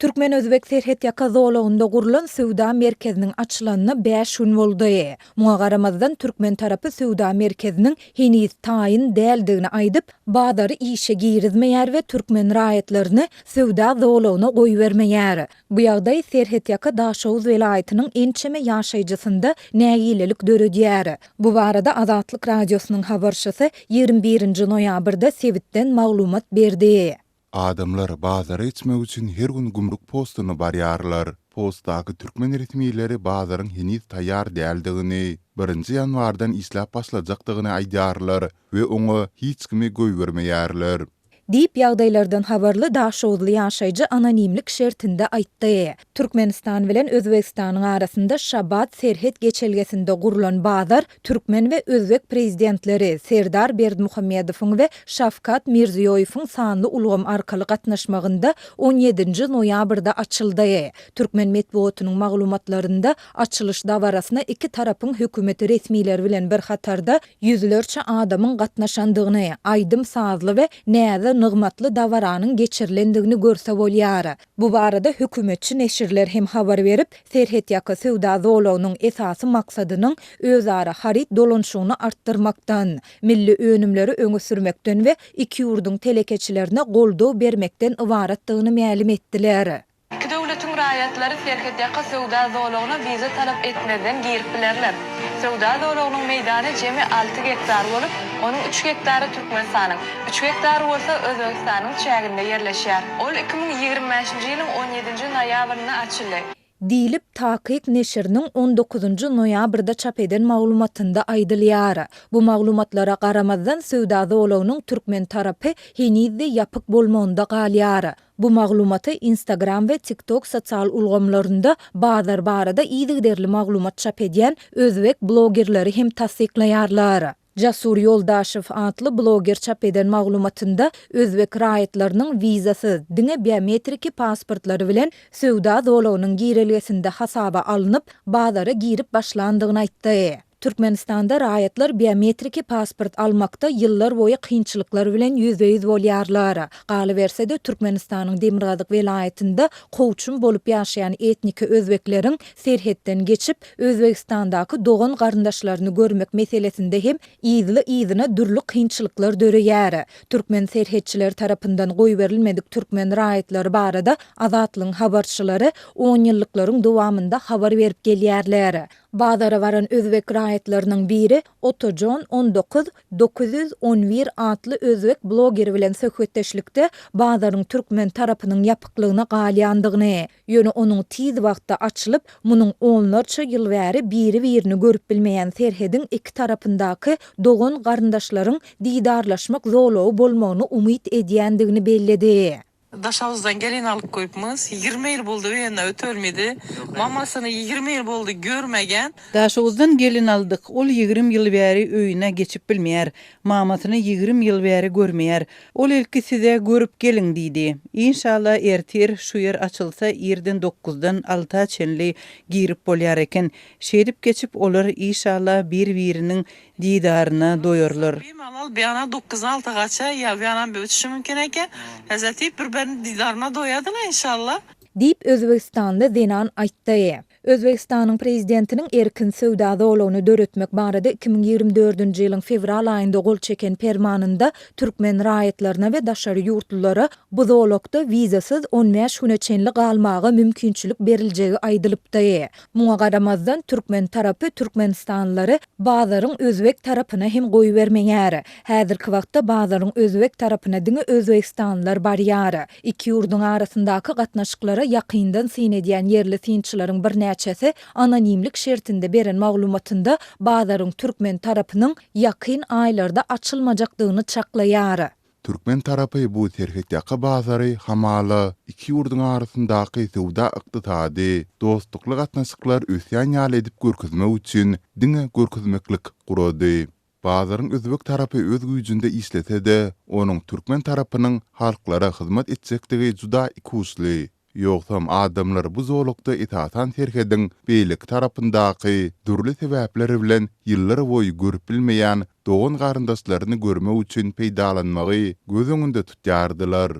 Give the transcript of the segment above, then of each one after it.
Türkmen Özbek Serhet Yaka Zolağında kurulan Söwda merkezinin açılanına 5 gün boldy. Muňa garamazdan Türkmen tarapy Söwda merkezinin heniz taýyn däldigini aýdyp, bazary işe girizmeýär we Türkmen raýatlaryny Söwda zolağyna goýbermeýär. Bu ýagdaý Serhet Yaka Daşowuz welaýatynyň ençeme ýaşaýjysynda nägilelik döredýär. Bu barada Azatlyk radiosynyň habarçysy 21-nji noýabrda Sewitden maglumat berdi. Adamlar bazara etmek için her gün gümrük postunu barýarlar. Postdaky Türkmen retmiýetleri bazarın heniz taýýar däldigini, 1-nji ýanwardan islap başlajakdygyny aýdýarlar we oňa hiç kimi goýbermeýärler. Diýip ýagdaýlardan habarly Daşowuzly ýaşaýjy anonimlik şertinde aýtdy. Türkmenistan bilen Özbekistanyň arasynda Şabat Serhet geçelgesinde gurulan bazar Türkmen we Özbek prezidentleri Serdar Berdimuhammedowyň we Şafkat Mirziýoýewiň sanly ulgam arkaly gatnaşmagynda 17-nji noýabrda açyldy. Türkmen medeniýetiniň maglumatlarynda açylış dawarasyna iki tarapyň hökümeti resmiýetleri bilen bir hatarda ýüzlerçe adamyň gatnaşandygyny, aýdym sazly we näze nygmatly dawaranyň geçirilendigini görse bolýar. Bu barada hökümetçi neşirler hem habar berip, Serhet Yaka Söwda zolağynyň esasy maksadynyň özara harit dolanşygyny artdyrmakdan, milli önümleri öňe sürmekden we iki ýurduň telekeçilerine goldaw bermekden ibaratdygyny ma'lum etdiler. İki döwletiň raýatlary Serhet Yaka Söwda zolagyna viza talap etmeden girip bilerler. Söwda zolagynyň meýdany jemi 6 hektar bolup, onun 3 hektary Türkmenistanyň, 3 hektary bolsa Özbekistanyň çäginde ýerleşýär. Ol 2025-nji ýylyň 17-nji noýabrynda açyldy. Diýilip Takyk neşiriniň 19-njy noýabrda çap eden maglumatynda aýdylýar. Bu maglumatlara garamazdan Söwda zolagynyň Türkmen tarapy henizde ýapyk bolmagynda galýar. Bu maglumaty Instagram we TikTok sosial ulgamlarynda bazar barada ýygyderli maglumat çap edýän Özbek blogerleri hem tasdiklaýarlar. Jasur Yoldaşew atly bloger çap eden maglumatynda Özbek raýatlarynyň vizasy, diňe biometriki pasportlary bilen Söwda zolagynyň girilgesinde hasaba alınıp, bazara girip başlandygyny aýtdy. Türkmenistanda raýatlar biometriki pasport almakda ýyllar boýy kynçylyklar bilen ýüzbeýüz bolýarlar. Galybersede Türkmenistanyň Demirgazyk welaýatynda gowçun bolup ýaşaýan etniki özbekleriň serhetden geçip Özbekistandaky dogan garyndaşlaryny görmek meselesinde hem ýyzyna dürli kynçylyklar döreýär. Türkmen serhetçiler tarapyndan goýberilmedik Türkmen raýatlary barada Azatlyň habarçylary 10 ýyllyklaryň dowamında habar berip gelýärler. Bazara varan Özbek raýatlarynyň biri Otojon 19-911 atly Özbek blogeri bilen söhbetdeşlikde bazaryň Türkmen tarapynyň ýapyklygyna galýandygyny, ýöne onuň tiz wagtda açylyp, munyň onlarça ýyl bäri biri-birini görüp bilmeýän serhediň iki tarapyndaky dogan garyndaşlaryň diýdarlaşmak zolagy bolmagyny umyt edýändigini belledi. Daşawuzdan gelin alıp koyupmuz. 20 yıl boldy ýene ötölmedi. Mamasyny 20 yıl boldy görmegen. Daşawuzdan gelin aldyk. Ol 20 ýyl bäri öýüne geçip bilmeýär. Mamasyny 20 ýyl bäri görmeýär. Ol ilki size görüp gelin diýdi. Inşallah ertir şu yer açylsa ýerden 9-dan 6 çenli girip bolýar eken. Şerip geçip olar inşallah bir-biriniň diýdaryna doýarlar. Malal bir ana 9-6 gaça ýa bir ana ötüşü mümkin eken. Hazreti bir-biriniň diýdaryna doýadylar inşallah. Diýip Özbekistanda Zenan aýtdy. Özbekistanyň prezidentiniň erkin Söwda zolagyny döretmek barada 2024-nji ýylyň fevral aýynda gol çeken permanynda Türkmen raýatlaryna we daşary ýurtlulara bu zolakda vizasyz 15 güne çenli galmagy mümkinçilik beriljegi aýdylypdy. Muňa garamazdan Türkmen tarapy Türkmenistanlylary bazaryň Özbek tarapyna hem goýbermeýär. Häzirki wagtda bazaryň Özbek tarapyna diňe Özbekistanlylar barýar. Iki ýurduň arasyndaky gatnaşyklara ýakyndan syn edýän yerli synçylaryň bir näçesi anonimlik şertinde beren maglumatynda bazaryň Türkmen tarapynyň ýakyn aýlarda açylmajakdygyny çaklaýar. Türkmen tarapy bu Serhet Yaka bazary hamaly iki ýurduň arasyndaky sowda ykdysady, dostlukly gatnaşyklar ösýän ýaly edip görkezmek üçin diňe görkezmeklik gurady. Bazaryň Özbek tarapy öz güýjünde işlese-de, onuň Türkmen tarapynyň halklara hyzmat etjekdigi juda ikusly. Yoksam adamlar bu zolukda itatan terhedin beylik tarapındaky durly sebäpleri bilen ýyllar boýy görüp bilmeýän dogan garyndaşlaryny görmek üçin peýdalanmagy göz öňünde tutýardylar.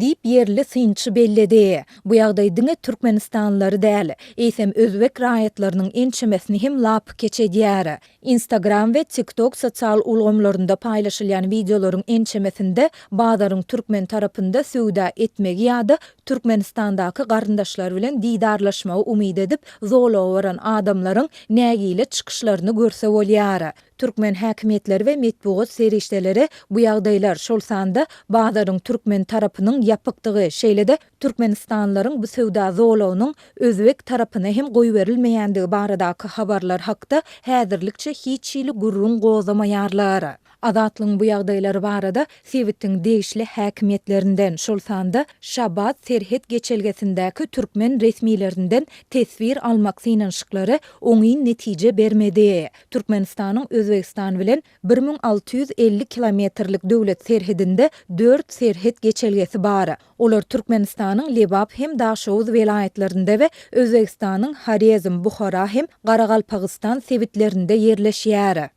Dip yerli sıyınçı belledi. Bu ýagdaýdyňy Türkmenistanlıları däl, eýsem özbek raýatlarynyň ençemesini hem lap keçedýär. Instagram we TikTok sosial ulgamlarynda paýlaşylýan videolaryň ençemesinde bazaryň türkmen tarapynda söwda etmegi ýa-da Türkmenistandaky garyndaşlar bilen didarlaşmagy umyd edip zolaw waran adamlaryň nägile çykyşlaryny görse bolýar. Türkmen häkimetleri we metbuat serişdeleri bu ýagdaýlar şol sanda bazaryň türkmen tarapynyň ýapykdygy şeýle-de Türkmenistanlaryň bu söwda zolawnyň özbek tarapyna hem goýberilmeýändigi baradaky habarlar hakda häzirlikçe hiç ýyly gurrun gozamaýarlar. Adatlyň bu ýagdaýlary barada Sewittiň degişli häkimetlerinden şol sanda Şabat Serhet geçelgesindäki türkmen resmiýlerinden tesbir almak synanşyklary oňy netije bermedi. Türkmenistanyň Özbegistan bilen 1650 kilometrlik döwlet serhedinde 4 serhet geçelgesi bar. Olar Türkmenistanyň Lebap hem Daşowuz welaýetlerinde we Özbegistanyň Harezm, Buhara hem Garagalpagistan sewitlerinde yerleşýär.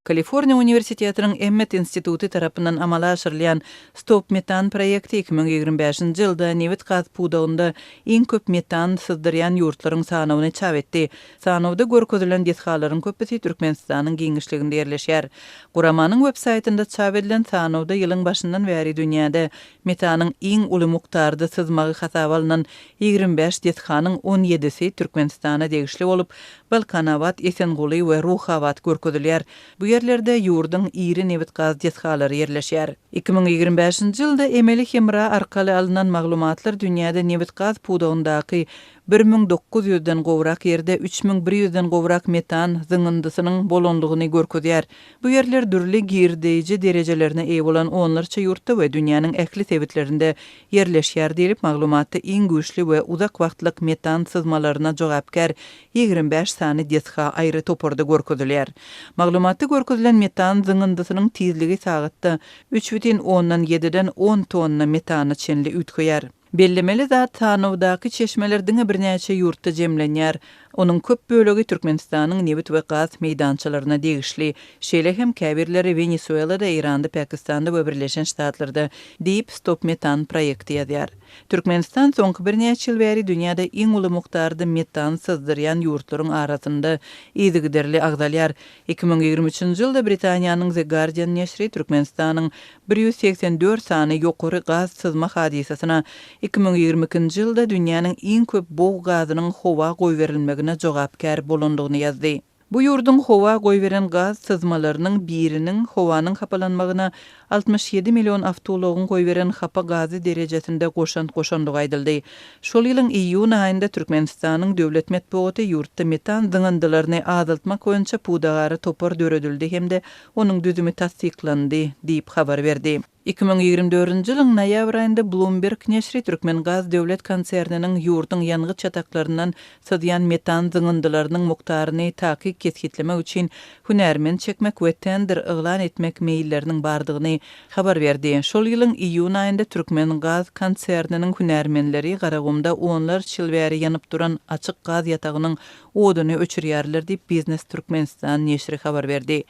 Kaliforniya Universitetining Emmet Instituty tarapyndan amala aşyrylýan Stop Metan proýekti 2025-nji ýylda Newit gaz pudagynda iň köp metan syzdyrýan ýurtlaryň sanawyny çap etdi. Sanawda görkezlen detxalaryň köpüsi Türkmenistanyň giňişliginde ýerleşýär. Guramanyň websaýtynda çap edilen sanawda ýylyň başyndan bäri dünýäde metanyň iň uly mukdarda syzmagy hasaba alynan 25 detxanyň 17-si Türkmenistana degişli bolup, Balkanavat, Esenguly we Ruhavat görkezilýär. Bu yerlerde ýurdyň iri newit gaz detxalary ýerleşýär. 2025-nji ýylda emeli hemra arkaly alynan maglumatlar dünýäde newit gaz pudagyndaky 1900-den gowrak ýerde 3100-den gowrak metan zyňyndysynyň bolandygyny görkezýär. Bu yerler dürli girdeýiji derejelerine eýe bolan onlarça ýurtda we dünýäniň ähli sewitlerinde ýerleşýär diýilip maglumatda iň güýçli we uzak wagtlyk metan syzmalaryna jogapkär 25 sany detxa aýry toporda görkezilýär. Maglumatda görkezilen metan zyňyndysynyň tizligi sagatda 3,7-den 10 tonna metany çenli ütkeýär. Bellemeli zat tanawdaky çeşmelerdiň birnäçe ýurtda jemlenýär. Onun köp bölegi Türkmenistanyň newit we gaz meýdançylaryna degişli. Şeýle hem käbirleri Venezuelada, Iranda, Pakistanda we Birleşen Ştatlarda diýip Stop Metan proýekti ýazýar. Türkmenistan soňky birnäçe ýyl bäri dünýäde iň uly mukdarda metan syzdyrýan ýurtlaryň arasynda ýygyderli agdalýar. 2023-nji ýylda Britaniýanyň The Guardian näşri Türkmenistanyň 184 sany ýokary gaz syzma hadisasyna 2022-nji ýylda dünýäniň iň köp bow gazynyň howa goýberilmegine jogapkär bolandygyny ýazdy. Bu ýurdun howa goýberen gaz syzmalarynyň biriniň howanyň hapalanmagyna 67 milyon awtologyň goýberen hapa gazy derejesinde goşandygy aýdyldy. Şol ýylyň iýun aýynda Türkmenistanyň döwlet metbuaty ýurtda metan zyňyndylaryny azaltmak boýunça pudagary topar döredildi hemde onuň düzümi tasdiklandy diýip habar berdi. 2024-nji ýylyň noýabr aýynda Bloomberg näşri Türkmen Gaz döwlet konserniniň ýurdun ýangı çataklaryndan sydýan metan zyňyndylarynyň mukdaryny takyk kesgitlemek üçin hünärmen çekmek we tender yglan etmek meýilleriniň bardygyny habar berdi. Şol ýylyň iýun aýynda Türkmen Gaz konserniniň hünärmenleri Garagumda onlar ýyl bäri ýanyp duran açyk gaz ýatagynyň oduny öçürýärler diýip Business Türkmenistan näşri habar berdi.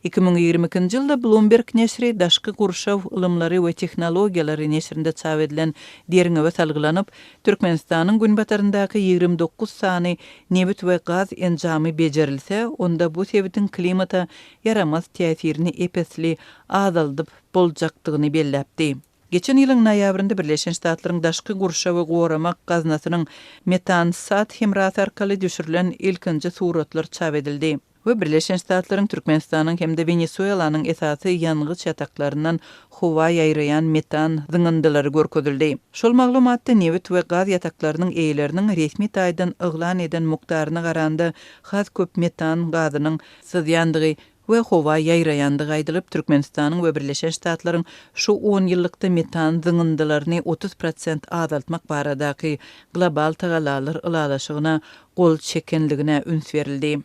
2022-nji ýylda Bloomberg näşri daşky gurşaw ılımları we tehnologiýalary näşrinde çap edilen deriňe salgylanyp Türkmenistanyň günbataryndaky 29 sany newit we gaz enjamy bejerilse, onda bu sebitiň klimata yaramaz täsirini epesli azaldyp boljakdygyny belläpdi. Geçen ýylyň noýabrynda Birleşen Ştatlaryň daşky gurşa we goramak gaznasynyň metan sat hemrat arkaly düşürilen ilkinji suratlar çap edildi. We Birleşen Ştatlaryň Türkmenistanyň hemde Venezuelanyň esasy ýangı çataklaryndan howa ýaýrayan metan zyňyndylary görkezildi. Şol maglumatda newit we gaz ýataklarynyň eýleriniň resmi taýdan yglan eden mukdaryna garanda has köp metan gazynyň syzýandygy we howa ýaýrayandygy aýdylyp Türkmenistanyň we Birleşen Ştatlaryň şu 10 ýyllikda metan zyňyndylaryny 30% azaltmak baradaky global tagalalar ylalaşygyna gol çekenligine üns berildi.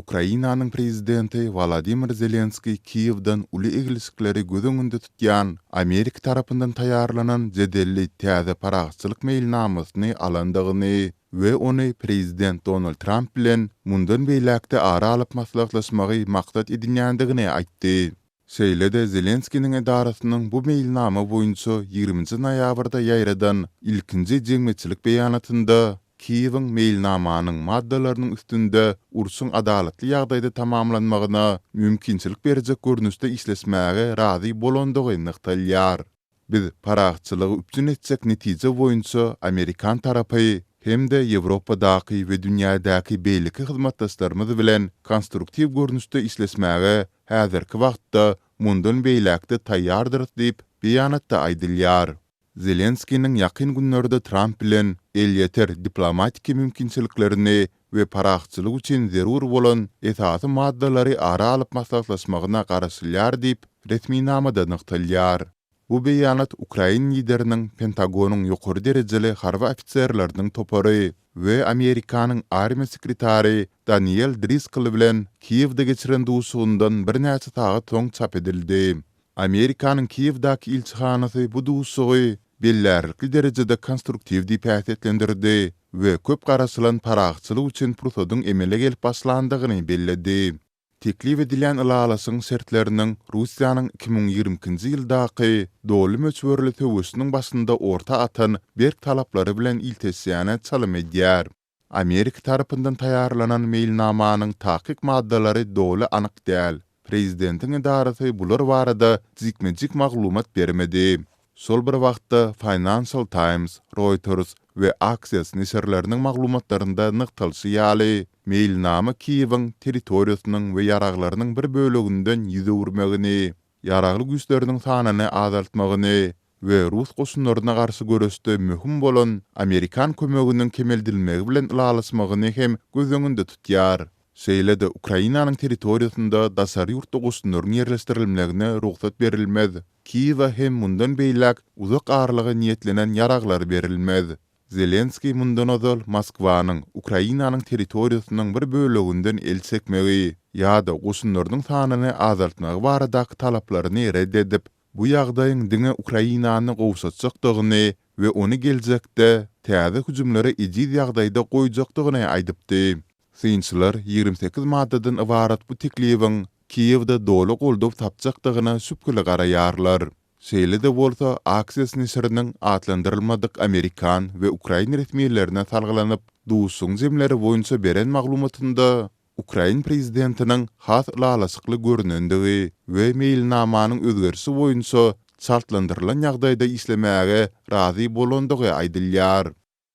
Ukrainanyň prezidenti Vladimir Zelenski Kiýewden uly egilişikleri gözüňünde tutýan Amerika tarapyndan taýarlanan jedelli täze paragçylyk mailnamasyny alandygyny we ony prezident Donald Trump bilen mundan beýlekde ara alyp maslahatlaşmagy maksat edinýändigini aýtdy. Şeýle-de Zelenskiň edarasynyň bu mailnama boýunça 20 noýabrda ýaýradan ilkinji jeňmeçilik beýanatynda Kiýewiň mailnamanyň maddalarynyň üstünde ursun adalatly ýagdaýda tamamlanmagyna mümkinçilik berjek görnüşde işlesmäge razy bolandygyny nykdalýar. Biz paragçylygy üpjün etsek netije boýunça Amerikan tarapy hem-de Ýewropadaky we dünýädäki beýleki hyzmatdaşlarymyz bilen konstruktiw görnüşde işlesmäge häzirki wagtda mundan beýlekde taýýardyr diýip beýanatda aýdylýar. Zelenskiň ýakyn günlerde Trump bilen elýeter diplomatik mümkinçiliklerini we paragçylyk üçin zerur bolan esasy maddalary ara alyp maslahatlaşmagyna garaşylýar diýip resminamada nykdalýar. Bu beýanat Ukraina lideriniň Pentagonyň ýokary derejeli harby ofitserlerining topary we Amerikanyň armiýa sekretary Daniel Driscoll bilen Kiýewde geçiren duşugundan bir näçe sagat soň çap edildi. Amerikanyň Kiýewdaky ilçihanasy bu duşugy bellerlikli derejede konstruktiw diýip äsletlendirdi we köp garaşylan paragçylyk üçin prosedyň emele gelip başlandygyny belledi. Teklif edilen ylalasyň şertleriniň Russiýanyň 2020-nji ýyldaky doly möçberli töwüşiniň başynda orta atan berk talaplary bilen iltesiýana çalym edýär. Amerika tarapyndan taýarlanan mailnamanyň takyk maddalary doly anyk däl. Prezidentiň edarasy bular barada jikmejik maglumat bermedi. Sol bir wagtda Financial Times, Reuters we Axios näşerleriniň maglumatlarynda nykdalşy ýaly mailnama Kiýewiň territoriýasynyň we ýaraglarynyň bir bölüginden ýüze urmegini, ýaragly güýçleriniň sanyny azaltmagyny we Rus goşunlaryna garşy görüşde möhüm bolan Amerikan kömeginiň kemeldilmegi bilen ýalaşmagyny hem göz öňünde tutýar. Şeýle-de Ukrainanyň territoriýasynda daşary ýurtda goşunlaryň ýerleşdirilmegine ruhsat berilmez. Kiýewa hem mundan beýlek uzak arlygy niýetlenen ýaraglar berilmez. Zelenski mundan ozal Moskwanyň Ukrainanyň territoriýasynyň bir bölüginden el çekmegi ýa-da goşunlarynyň sanyny azaltmagy baradaky talaplaryny reddedip, bu ýagdaýyň diňe Ukrainany gowşatjakdygyny we ony geljekde täze hüjümlere ejid ýagdaýda goýjakdygyny aýdypdy. Synçylar 28 maddadan ibarat bu tekliwiň Kiýewde doly goldap tapjakdygyna şüpkeli garaýarlar. Şeýle-de bolsa Axios näşeriniň atlandyrylmadyk Amerikan we Ukraina resmiýetlerine salgylanyp duşuň zemleri boýunça beren maglumatynda Ukraina prezidentiniň has ýalaşykly görnendigi we mailnamanyň özgerişi boýunça şartlandyrylan ýagdaýda işlemäge razy bolandygy aýdylýar.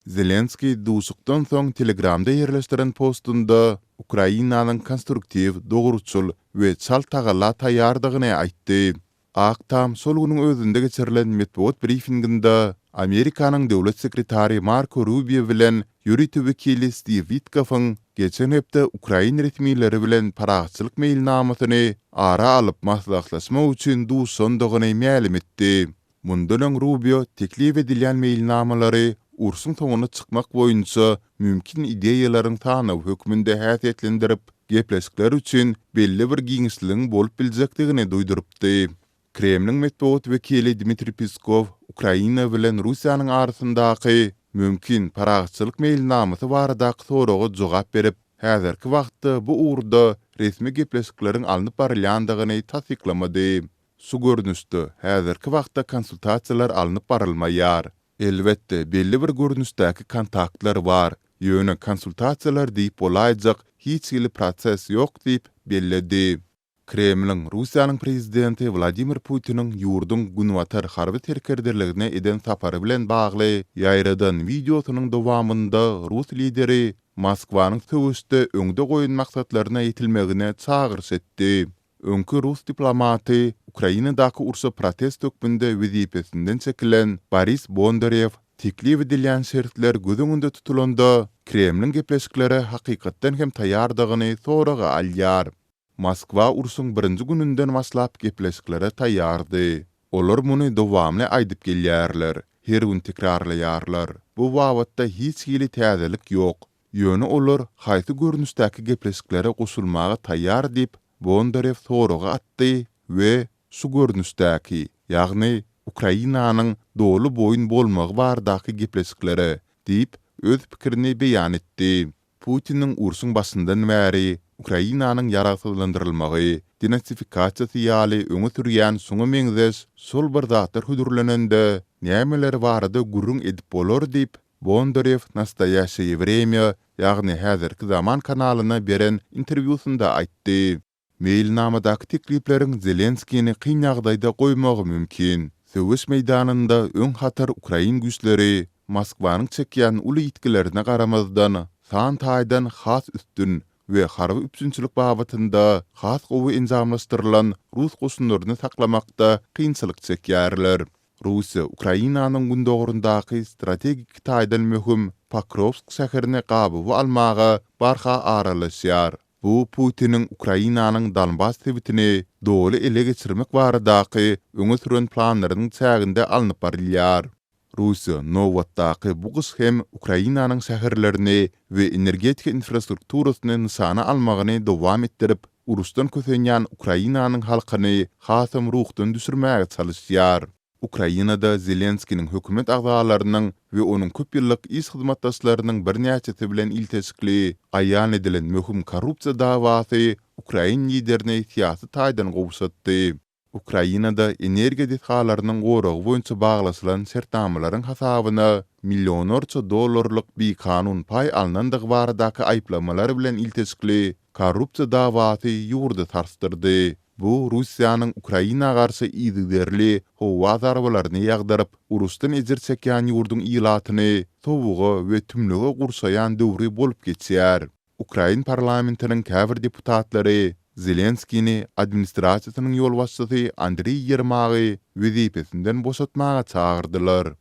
Zelenski duşukdan soň Telegramda ýerleşdiren postunda Ukrainanyň konstruktiw, dogruçul we çal tagala taýýardygyny aýtdy. Aktam sol günüň özünde geçirilen metbuat briefinginde Amerikanyň döwlet sekretary Marco Rubio bilen ýürütü wekili Steve Witkoff'yň geçen hepde Ukraina resmiýetleri bilen paragçylyk mailnamasyny ara alyp maslahatlaşma üçin duşandygyny ma'lum etdi. Mundan öň Rubio teklif edilen mailnamalary ursun soňuna çykmak boýunça mümkin ideýalaryň tanyp hökmünde häsiýetlendirip, gepleşikler üçin belli bir giňişligiň bolup biljekdigini duýdurypdy. Kremliň metbuat wekili Dmitri Peskov Ukraina bilen Russiýanyň arasyndaky mümkin paragçylyk mailnamasy baradaky soraga jogap berip, häzirki wagtda bu uğurda resmi gepleşikleriň alınıp barylýandygyny tasdiklamady. Şu görnüşde häzirki wagtda konsultasiýalar alınıp barylmaýar. Elbette belli bir görnüşdäki kontaktlar var. Ýöne konsultasiýalar diýip bolaýjak hiç hili proses ýok diýip belledi. Kremliň Russiýanyň prezidenti Vladimir Putiniň ýurdun günwatar harby terkerdirligine eden sapary bilen bagly ýaýradan videosynyň dowamynda Rus lideri Moskwanyň töwüşde öňde goýun maksatlaryna ýetilmegine çagyryş etdi. Öňkü Rus diplomaty Ukrainadaky ursa protest hökmünde wezipesinden çekilen Boris Bondarev teklif edilen şertler göz öňünde tutulanda Kremliň gepleşikleri hakykatdan hem taýýardygyny soraga alýar. Moskwa ursun birinji gününden başlap gepleşiklere taýýardy. Olar muny dowamly aýdyp gelýärler, her gün tekrarlaýarlar. Bu wagtda hiç hili täzelik ýok. Ýöne olar haýsy görnüşdäki gepleşiklere goşulmaga taýýar diýip Bondarew soraga atdy we şu görnüşdäki, ýagny Ukrainanyň dolu boyun bolmagy bardaky gepleşiklere diýip öz pikirini beýan etdi. Putiniň ursun başyndan bäri Ukrainanyň ýaratylandyrylmagy, denazifikasiýasy ýaly öňe sürýän suňa meňzeş sol bir zatlar hüdürlenende nämeler barada gurrun edip bolar diýip Bondarew Nastoyaşy Vremya, ýagny häzirki zaman kanalyna beren interwýusunda aýtdy. Mailnamadaky tekliplerin Zelenskiýni kyn ýagdaýda goýmagy mümkin. Söwüş meýdanynda öň hatar Ukrain güýçleri Moskwanyň çekýän uly ýetkilerine garamazdan san taýdan has üstün we harby üpsünçilik babatynda has gowy enjamlaşdyrylan Rus goşunlaryny saklamakda kynçylyk çekýärler. Russiýa Ukrainanyň gündogrundaky strategik taýdan möhüm Pokrovsk şäherini gaby almaga barha aralaşýar. Bu Putiniň Ukrainanyň Donbas tebitini doly ele geçirmek baradaky öňe süren planlarynyň çäginde alınıp barylýar. Russiýa nowatdaky bu gys hem Ukrainanyň şäherlerini we energetik infrastrukturasyny nysana almagyny dowam etdirip, urusdan kösenýän Ukrainanyň halkyny hasam ruhdan düşürmäge çalışýar. Ukrainada Zelenskiýniň hökümet agzalarynyň we onuň köp ýyllyk iş hyzmatdaşlarynyň birnäçesi bilen ilteşikli aýan edilen möhüm korrupsiýa dawasy Ukrain liderini siýasy taýdan gowşatdy. Ukrainada energiýa dethalarynyň goragy boýunça baglasylan sertnamalaryň hasabyna millionlarça dollarlyk bir kanun pay alnandygy baradaky aýplamalar bilen ilteşikli korrupsiýa dawasy ýurda tarstyrdy. Bu Russiýanyň Ukraina garşy ýygyderli howa zarabalaryny ýagdaryp, urusdan ejir çekýän ýurdun ýylatyny sobuga we tümlege gursaýan döwri bolup geçýär. Ukrain parlamentiniň käbir deputatlary Zelenskiýni administrasiýasynyň ýol başçysy Andriy Yermagy wezipesinden boşatmaga çağırdylar.